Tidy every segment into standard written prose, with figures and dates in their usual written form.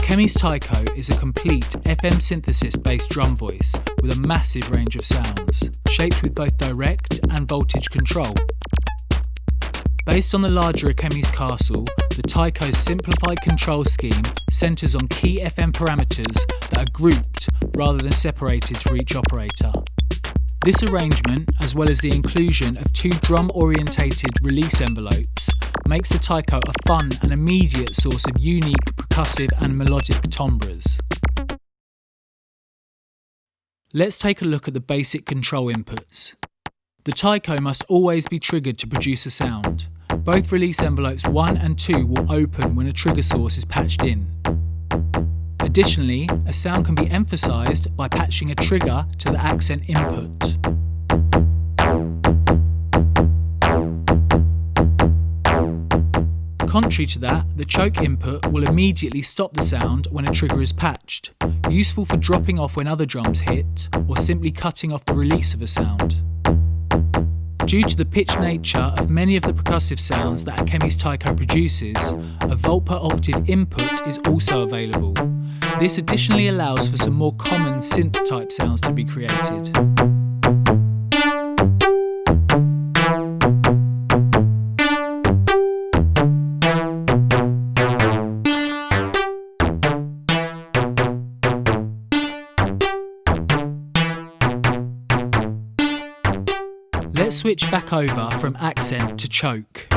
Akemie's Taiko is a complete FM synthesis-based drum voice with a massive range of sounds, shaped with both direct and voltage control. Based on the larger Akemie's Castle, the Taiko's simplified control scheme centres on key FM parameters that are grouped rather than separated for each operator. This arrangement, as well as the inclusion of two drum-orientated release envelopes, makes the Taiko a fun and immediate source of unique percussive and melodic timbres. Let's take a look at the basic control inputs. The Taiko must always be triggered to produce a sound. Both release envelopes 1 and 2 will open when a trigger source is patched in. Additionally, a sound can be emphasised by patching a trigger to the accent input. Contrary to that, the choke input will immediately stop the sound when a trigger is patched, useful for dropping off when other drums hit, or simply cutting off the release of a sound. Due to the pitched nature of many of the percussive sounds that Akemie's Taiko produces, a volt per octave input is also available. This additionally allows for some more common synth type sounds to be created. Let's switch back over from accent to choke.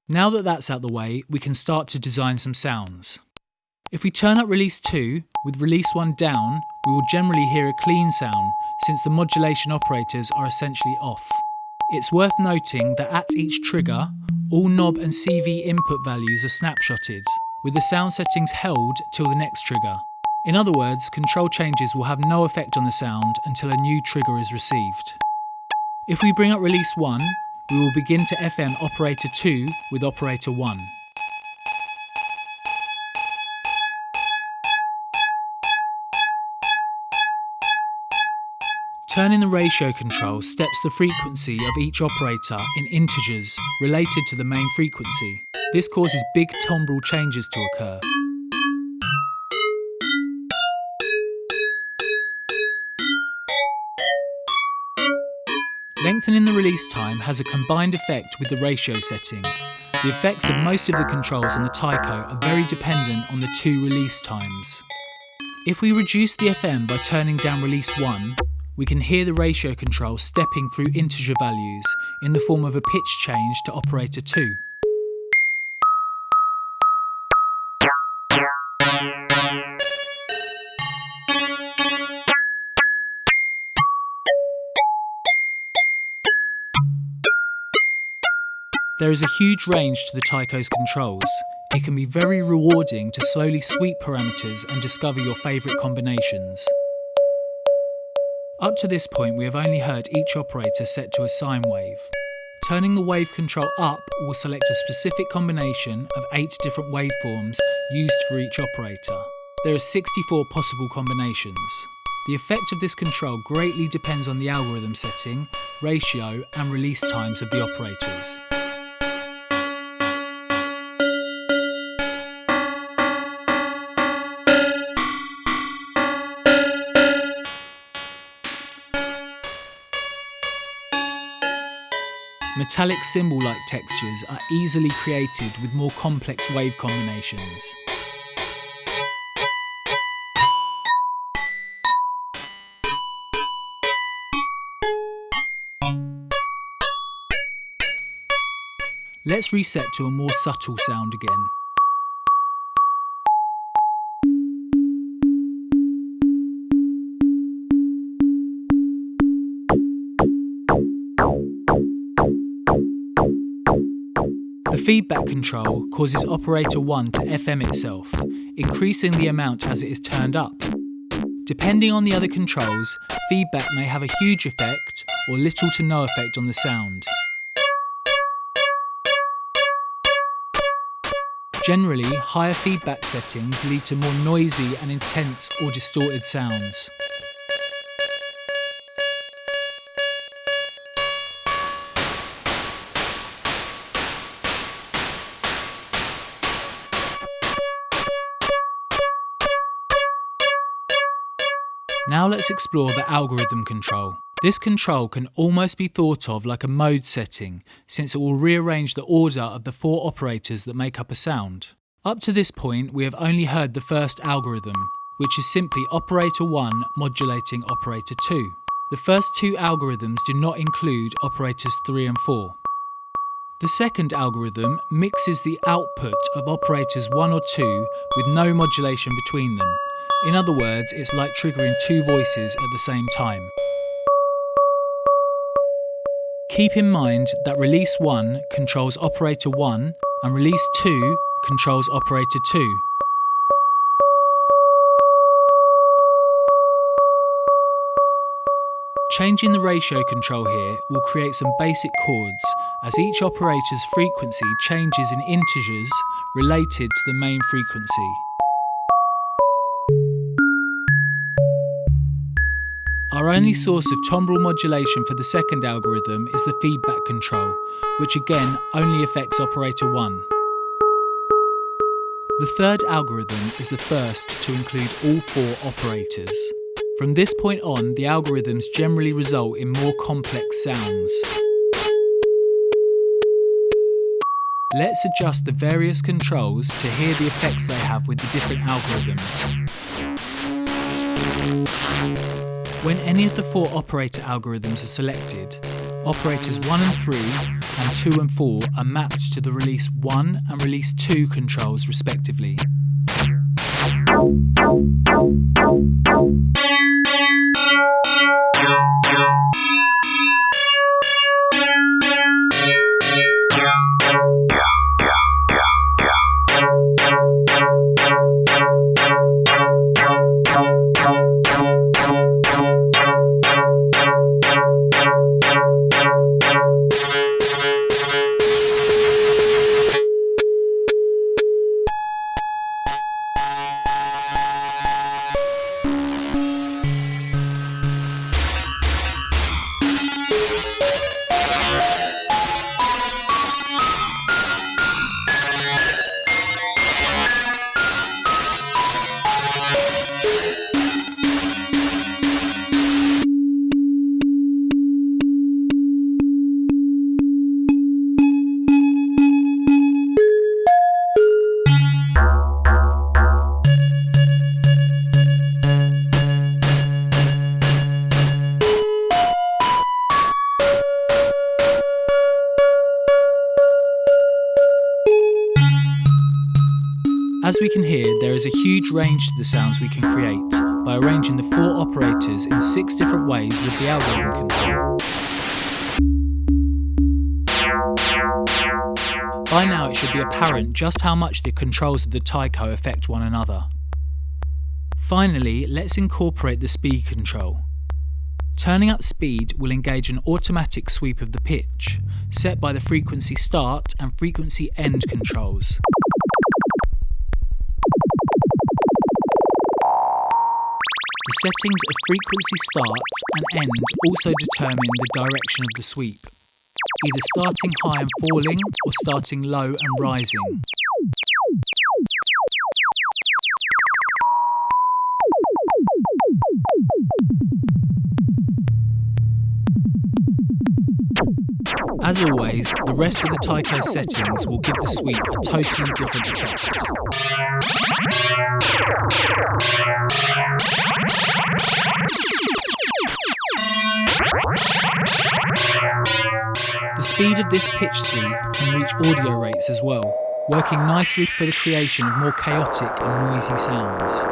Now that that's out the way, we can start to design some sounds. If we turn up release 2 with release 1 down, we will generally hear a clean sound since the modulation operators are essentially off. It's worth noting that at each trigger, all knob and CV input values are snapshotted, with the sound settings held till the next trigger. In other words, control changes will have no effect on the sound until a new trigger is received. If we bring up release 1, we will begin to FM operator 2 with operator 1. Turning the ratio control steps the frequency of each operator in integers related to the main frequency. This causes big timbral changes to occur. Lengthening the release time has a combined effect with the ratio setting. The effects of most of the controls on the Taiko are very dependent on the two release times. If we reduce the FM by turning down release 1, we can hear the ratio control stepping through integer values in the form of a pitch change to operator 2. There is a huge range to the Taiko's controls. It can be very rewarding to slowly sweep parameters and discover your favourite combinations. Up to this point, we have only heard each operator set to a sine wave. Turning the wave control up will select a specific combination of 8 different waveforms used for each operator. There are 64 possible combinations. The effect of this control greatly depends on the algorithm setting, ratio and release times of the operators. Metallic cymbal-like textures are easily created with more complex wave combinations. Let's reset to a more subtle sound again. The feedback control causes operator 1 to FM itself, increasing the amount as it is turned up. Depending on the other controls, feedback may have a huge effect or little to no effect on the sound. Generally, higher feedback settings lead to more noisy and intense or distorted sounds. Now let's explore the algorithm control. This control can almost be thought of like a mode setting, since it will rearrange the order of the 4 operators that make up a sound. Up to this point, we have only heard the first algorithm, which is simply operator 1 modulating operator 2. The first 2 algorithms do not include operators 3 and 4. The second algorithm mixes the output of operators 1 or 2 with no modulation between them. In other words, it's like triggering 2 voices at the same time. Keep in mind that release 1 controls operator 1 and release 2 controls operator 2. Changing the ratio control here will create some basic chords, as each operator's frequency changes in integers related to the main frequency. Our only source of timbral modulation for the second algorithm is the feedback control, which again only affects operator 1. The third algorithm is the first to include all 4 operators. From this point on, the algorithms generally result in more complex sounds. Let's adjust the various controls to hear the effects they have with the different algorithms. When any of the 4 operator algorithms are selected, operators 1 and 3 and 2 and 4 are mapped to the release 1 and release 2 controls respectively. As we can hear, there is a huge range to the sounds we can create by arranging the 4 operators in 6 different ways with the algorithm control. By now it should be apparent just how much the controls of the Taiko affect one another. Finally, let's incorporate the speed control. Turning up speed will engage an automatic sweep of the pitch, set by the frequency start and frequency end controls. The settings of frequency start and end also determine the direction of the sweep, either starting high and falling or starting low and rising. As always, the rest of the Taiko settings will give the sweep a totally different effect. The speed of this pitch sweep can reach audio rates as well, working nicely for the creation of more chaotic and noisy sounds.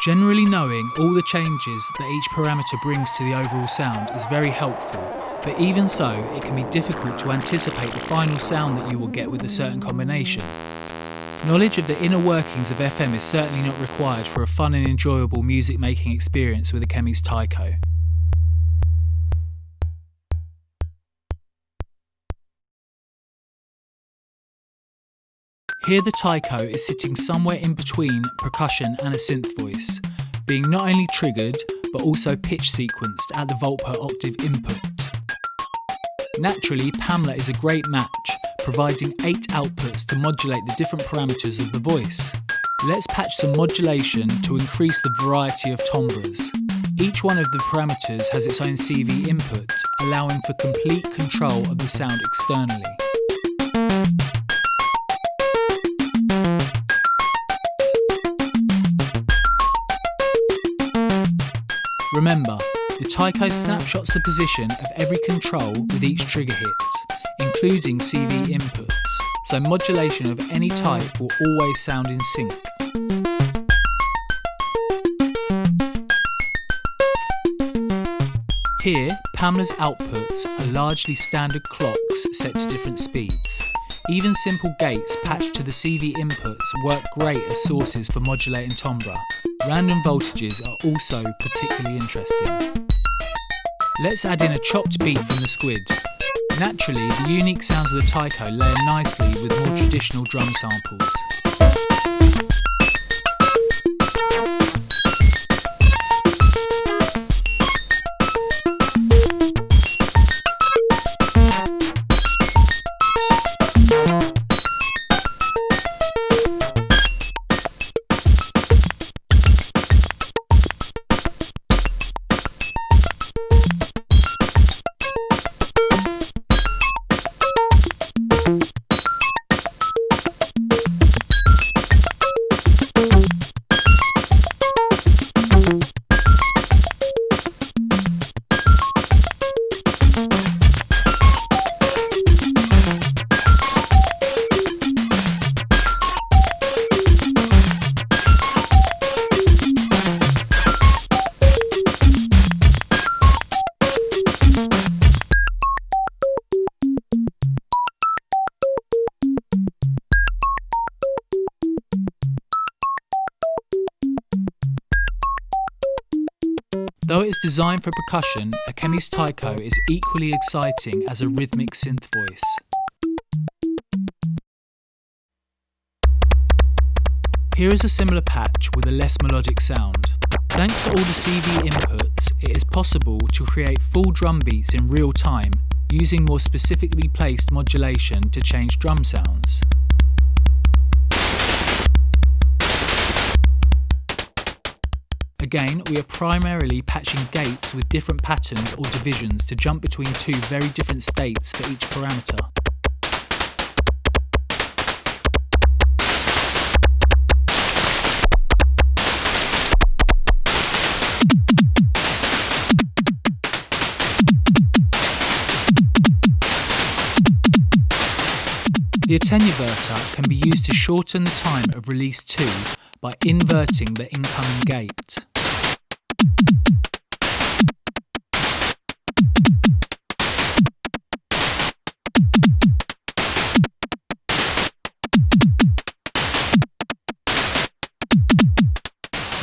Generally knowing all the changes that each parameter brings to the overall sound is very helpful, but even so, it can be difficult to anticipate the final sound that you will get with a certain combination. Knowledge of the inner workings of FM is certainly not required for a fun and enjoyable music making experience with Akemie's Taiko. Here the Taiko is sitting somewhere in between percussion and a synth voice, being not only triggered but also pitch sequenced at the volt per octave input. Naturally, Pamela is a great match, providing 8 outputs to modulate the different parameters of the voice. Let's patch some modulation to increase the variety of timbres. Each one of the parameters has its own CV input, allowing for complete control of the sound externally. Remember, the Taiko snapshots the position of every control with each trigger hit, including CV inputs, so modulation of any type will always sound in sync. Here, Pamela's outputs are largely standard clocks set to different speeds. Even simple gates patched to the CV inputs work great as sources for modulating timbre. Random voltages are also particularly interesting. Let's add in a chopped beat from the squid. Naturally, the unique sounds of the Taiko layer nicely with more traditional drum samples. Though it's designed for percussion, Akemie's Taiko is equally exciting as a rhythmic synth voice. Here is a similar patch with a less melodic sound. Thanks to all the CV inputs, it is possible to create full drum beats in real time, using more specifically placed modulation to change drum sounds. Again, we are primarily patching gates with different patterns or divisions to jump between 2 very different states for each parameter. The attenuverter can be used to shorten the time of release 2 by inverting the incoming gate.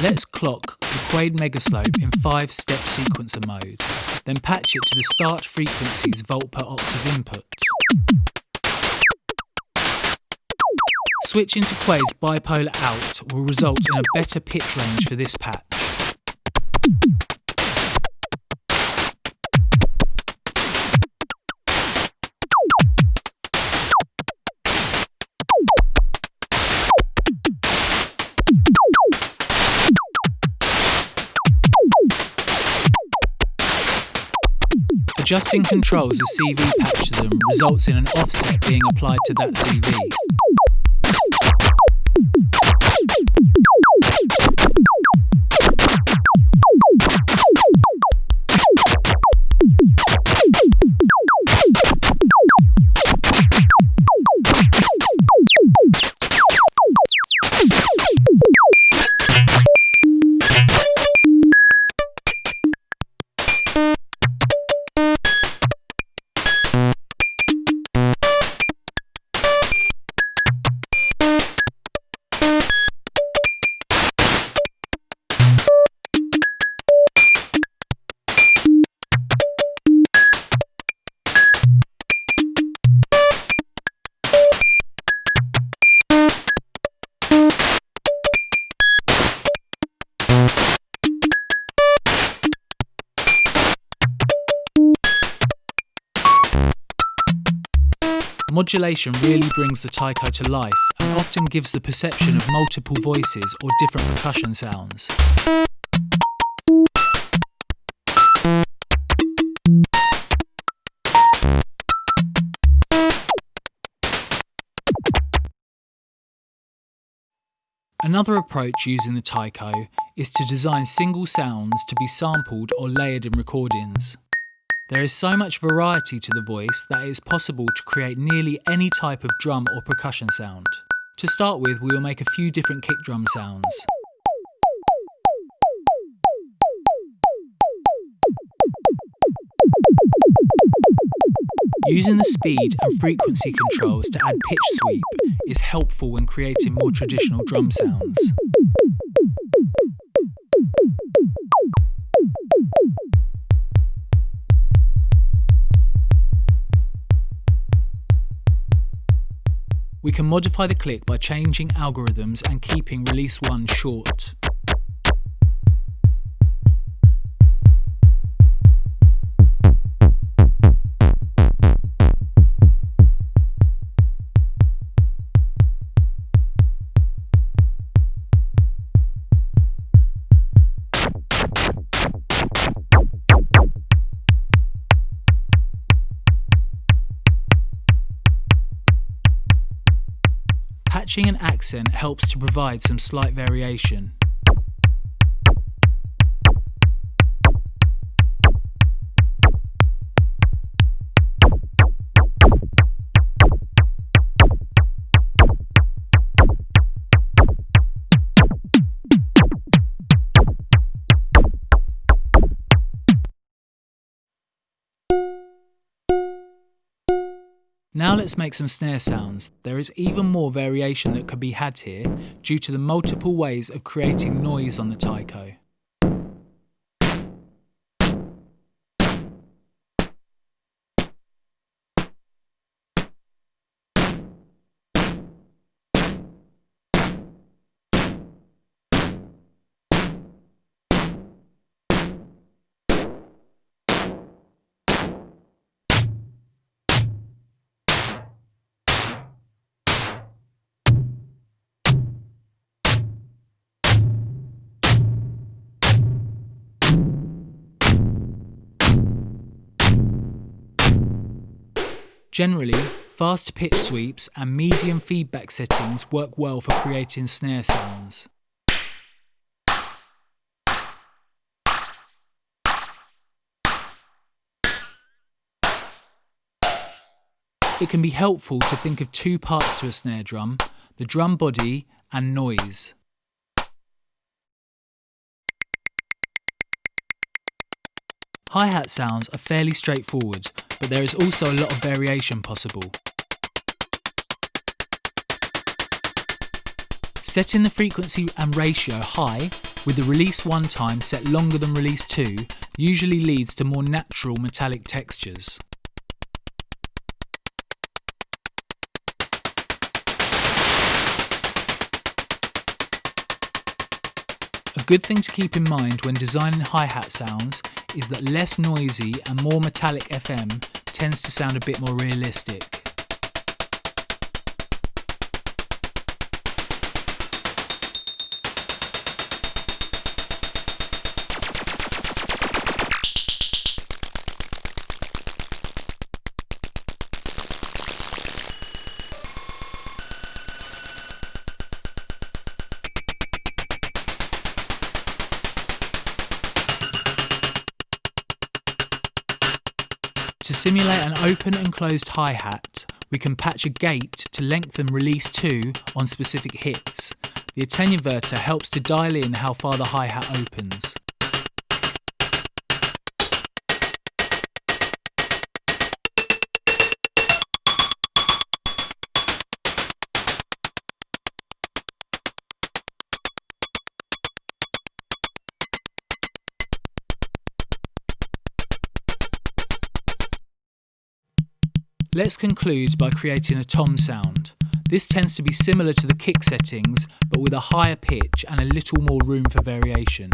Let's clock the Quade Megaslope in 5-step sequencer mode, then patch it to the start frequency's volt per octave input. Switching to Quade's bipolar out will result in a better pitch range for this patch. Adjusting controls as CV patch to them results in an offset being applied to that CV. Modulation really brings the taiko to life and often gives the perception of multiple voices or different percussion sounds. Another approach using the taiko is to design single sounds to be sampled or layered in recordings. There is so much variety to the voice that it is possible to create nearly any type of drum or percussion sound. To start with, we will make a few different kick drum sounds. Using the speed and frequency controls to add pitch sweep is helpful when creating more traditional drum sounds. We can modify the click by changing algorithms and keeping release 1 short. Patching and accent helps to provide some slight variation. Now let's make some snare sounds. There is even more variation that could be had here due to the multiple ways of creating noise on the taiko. Generally, fast pitch sweeps and medium feedback settings work well for creating snare sounds. It can be helpful to think of two parts to a snare drum: the drum body and noise. Hi-hat sounds are fairly straightforward, but there is also a lot of variation possible. Setting the frequency and ratio high, with the release 1 time set longer than release 2, usually leads to more natural metallic textures. A good thing to keep in mind when designing hi-hat sounds is that less noisy and more metallic FM tends to sound a bit more realistic. To simulate an open and closed hi-hat, we can patch a gate to lengthen release 2 on specific hits. The attenuverter helps to dial in how far the hi-hat opens. Let's conclude by creating a tom sound. This tends to be similar to the kick settings, but with a higher pitch and a little more room for variation.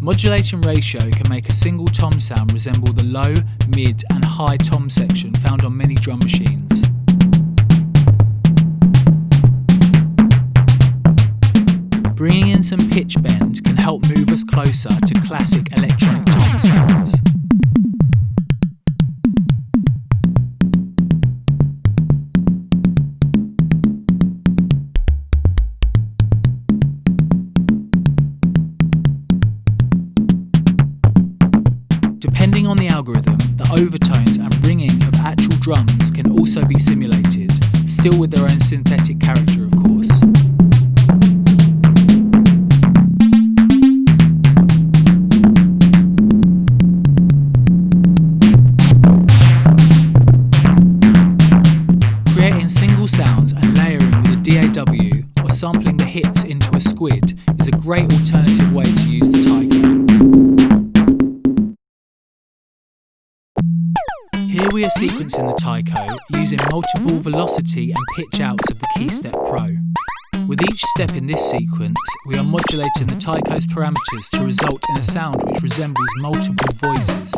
Modulation ratio can make a single tom sound resemble the low, mid and high tom section found on many drum machines. Bringing in some pitch bend can help move us closer to classic electronic tom sounds. Depending on the algorithm, the overtones and ringing of actual drums can also be simulated, still with their own synthetic character, of course. Creating single sounds and layering with a DAW or sampling the hits into a squid is a great alternative way to use the Taiko. Here we are sequencing the Taiko using multiple velocity and pitch outs of the KeyStep Pro. With each step in this sequence, we are modulating the Taiko's parameters to result in a sound which resembles multiple voices.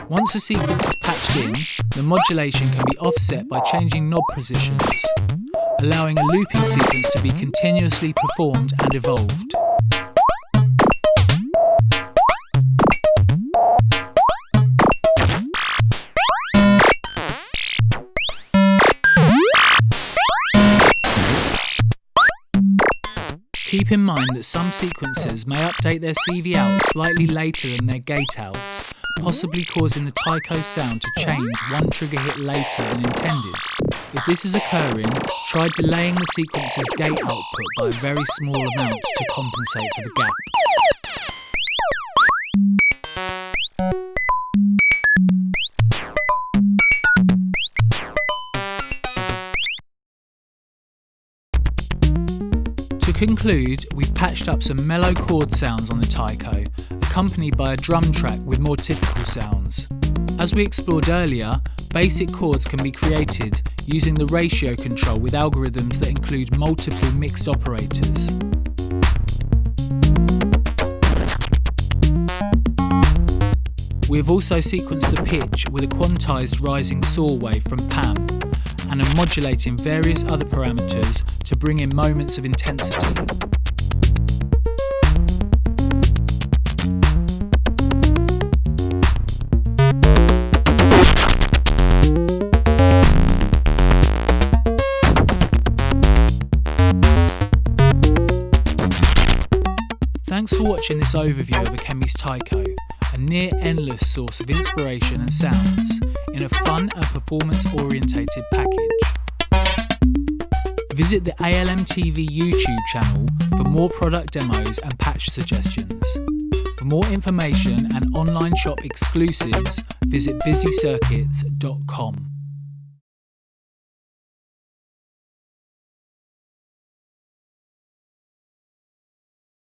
Once a sequence is patched in, the modulation can be offset by changing knob positions, allowing a looping sequence to be continuously performed and evolved. Keep in mind that some sequencers may update their CV out slightly later than their gate outs, possibly causing the Taiko's sound to change one trigger hit later than intended. If this is occurring, try delaying the sequencer's gate output by very small amounts to compensate for the gap. To conclude, we've patched up some mellow chord sounds on the Taiko, accompanied by a drum track with more typical sounds. As we explored earlier, basic chords can be created using the ratio control with algorithms that include multiple mixed operators. We have also sequenced the pitch with a quantized rising saw wave from PAM, and are modulating various other parameters to bring in moments of intensity. Thanks for watching this overview of Akemie's Taiko, a near endless source of inspiration and sounds in a fun and performance-orientated package. Visit the ALM015 YouTube channel for more product demos and patch suggestions. For more information and online shop exclusives, visit busycircuits.com.